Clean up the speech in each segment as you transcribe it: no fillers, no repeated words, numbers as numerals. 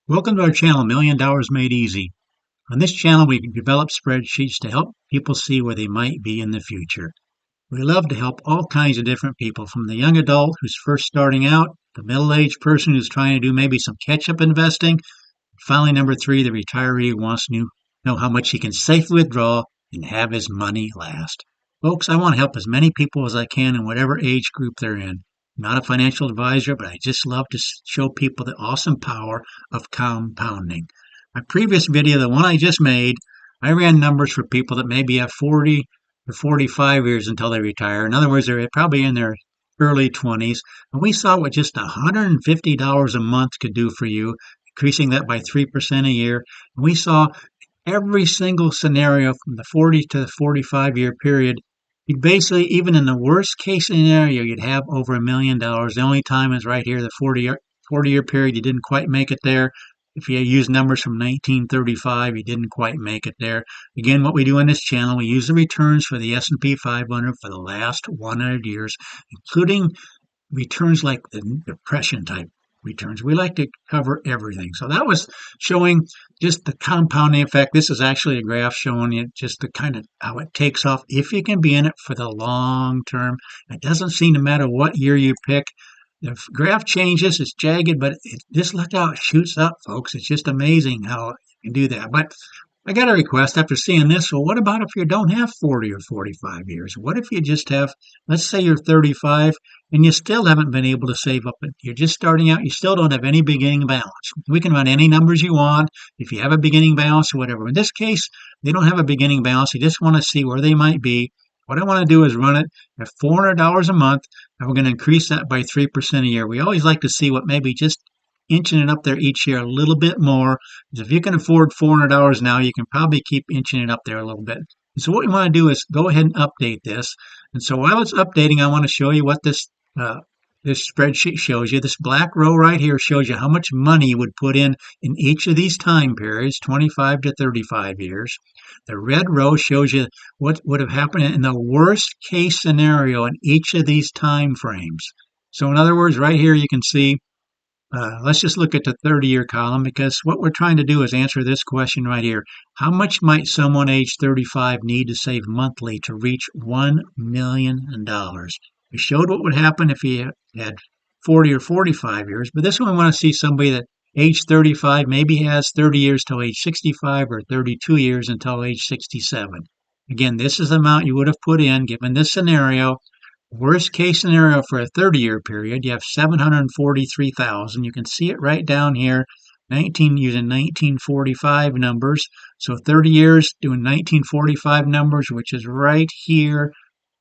Welcome to our channel, $1 Million Made Easy. On this channel, we develop spreadsheets to help people see where they might be in the future. We love to help all kinds of different people, from the young adult who's first starting out, the middle-aged person who's trying to do maybe some catch-up investing, finally, number three, the retiree who wants to know how much he can safely withdraw and have his money last. Folks, I want to help as many people as I can in whatever age group they're in. I'm not a financial advisor, but I just love to show people the awesome power of compounding. My previous video, the one I just made, I ran numbers for people that maybe have 40 or 45 years until they retire. In other words, they're probably in their early 20s. And we saw what just $150 a month could do for you, increasing that by 3% a year. And we saw every single scenario from the 40 to the 45-year period. You'd basically, even in the worst case scenario, you'd have over $1 million. The only time is right here, the 40-year period, you didn't quite make it there. If you use numbers from 1935, you didn't quite make it there. Again, what we do on this channel, we use the returns for the S&P 500 for the last 100 years, including returns like the depression type returns. We like to cover everything. So that was showing just the compounding effect. This is actually a graph showing you just the kind of how it takes off if you can be in it for the long term. It doesn't seem to matter what year you pick. The graph changes, it's jagged, but just look how it shoots up, folks. It's just amazing how you can do that. But I got a request after seeing this. Well, what about if you don't have 40 or 45 years? What if you just have, let's say you're 35 and you still haven't been able to save up? You're just starting out. You still don't have any beginning balance. We can run any numbers you want if you have a beginning balance or whatever. In this case, they don't have a beginning balance. They just want to see where they might be. What I want to do is run it at $400 a month, and we're going to increase that by 3% a year. We always like to see what maybe just inching it up there each year a little bit more. Because if you can afford $400 now, you can probably keep inching it up there a little bit. And so what we want to do is go ahead and update this. And so while it's updating, I want to show you what this spreadsheet shows you. This black row right here shows you how much money you would put in each of these time periods, 25 to 35 years. The red row shows you what would have happened in the worst case scenario in each of these time frames. So in other words, right here you can see, let's just look at the 30-year column, because what we're trying to do is answer this question right here. How much might someone age 35 need to save monthly to reach $1 million? We showed what would happen if you had 40 or 45 years, but this one we want to see somebody that age 35 maybe has 30 years till age 65 or 32 years until age 67. Again, this is the amount you would have put in given this scenario. Worst case scenario for a 30-year period, you have 743,000. You can see it right down here, using 1945 numbers. So 30 years doing 1945 numbers, which is right here.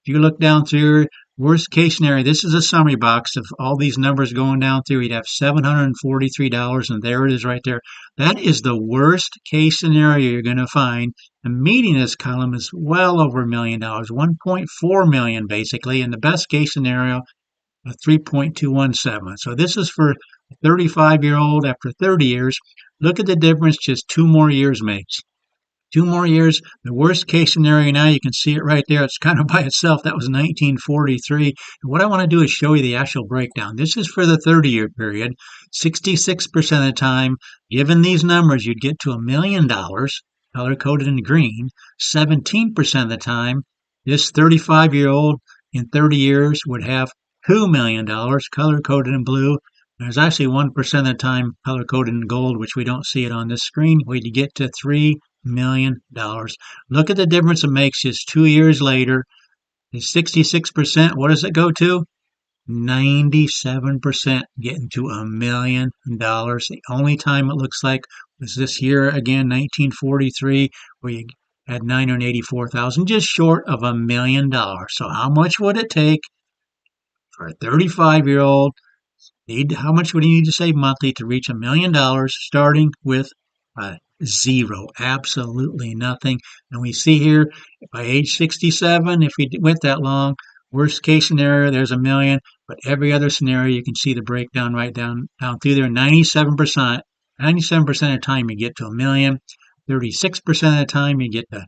If you look down through, worst case scenario, this is a summary box of all these numbers going down through. You'd have $743, and there it is right there. That is the worst case scenario you're going to find. The median in this column is well over $1 million, 1.4 million basically, and the best case scenario, 3.217. So this is for a 35-year-old after 30 years. Look at the difference just 2 more years makes. 2 more years, the worst case scenario now, you can see it right there. It's kind of by itself. That was 1943. And what I want to do is show you the actual breakdown. This is for the 30-year period. 66% of the time, given these numbers, you'd get to $1 million, color-coded in green. 17% of the time, this 35-year-old in 30 years would have $2 million, color-coded in blue. There's actually 1% of the time color-coded in gold, which we don't see it on this screen, where you get to $3 million. Look at the difference it makes just 2 years later. The 66%, what does it go to? 97%, getting to $1 million. The only time it looks like was this year, again, 1943, where you had 984,000, just short of $1 million. So how much would it take for a 35-year-old? How much would he need to save monthly to reach $1 million, starting with zero, absolutely nothing? And we see here, by age 67, if we went that long, worst case scenario, there's $1 million, but every other scenario, you can see the breakdown right down through there. 97% of the time you get to $1 million, 36% of the time you get to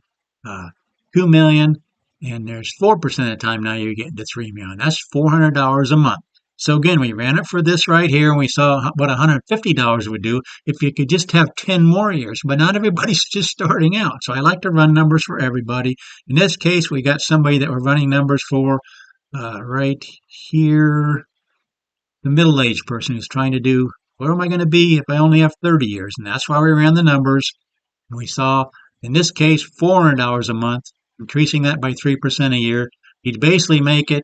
$2 million, and there's 4% of the time now you're getting to $3 million. That's $400 a month. So again, we ran it for this right here, and we saw what $150 would do if you could just have 10 more years. But not everybody's just starting out. So I like to run numbers for everybody. In this case, we got somebody that we're running numbers for right here, the middle-aged person who's trying to do, where am I going to be if I only have 30 years? And that's why we ran the numbers. And we saw, in this case, $400 a month, increasing that by 3% a year. You'd basically make it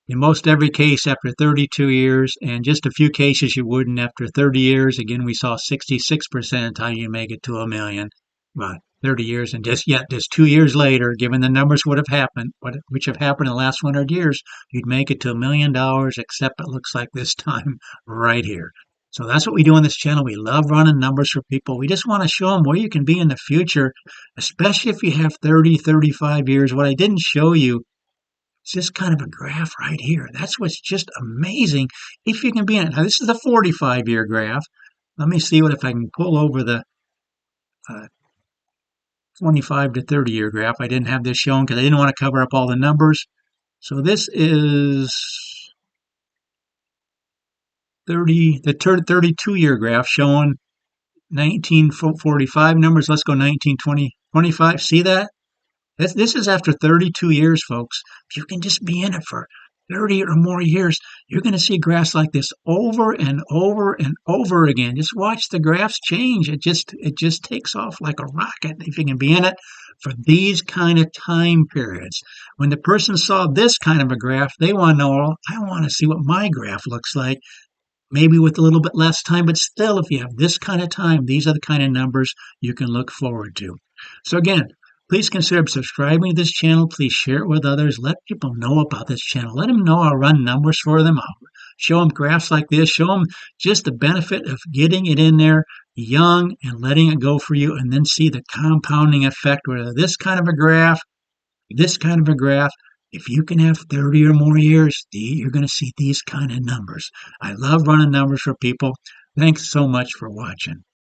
in most every case after 32 years, and just a few cases you wouldn't after 30 years. Again, we saw 66% of the time you make it to a million. Well, 30 years, and just 2 years later, given the numbers would have happened, which have happened in the last 100 years, you'd make it to $1 million, except it looks like this time right here. So that's what we do on this channel. We love running numbers for people. We just want to show them where you can be in the future, especially if you have 30, 35 years. What I didn't show you, it's just kind of a graph right here. That's what's just amazing. If you can be in it. Now, this is a 45-year graph. Let me see if I can pull over the uh, 25 to 30-year graph. I didn't have this shown because I didn't want to cover up all the numbers. So this is the 32-year graph showing 1945 numbers. Let's go 1920, 25. See that? This is after 32 years, folks. If you can just be in it for 30 or more years, you're going to see graphs like this over and over and over again. Just watch the graphs change. It just takes off like a rocket if you can be in it for these kind of time periods. When the person saw this kind of a graph, they want to know, well, I want to see what my graph looks like. Maybe with a little bit less time, but still, if you have this kind of time, these are the kind of numbers you can look forward to. So again, please consider subscribing to this channel. Please share it with others. Let people know about this channel. Let them know I'll run numbers for them. I'll show them graphs like this. Show them just the benefit of getting it in there young and letting it go for you, and then see the compounding effect, whether this kind of a graph, this kind of a graph. If you can have 30 or more years, you're going to see these kind of numbers. I love running numbers for people. Thanks so much for watching.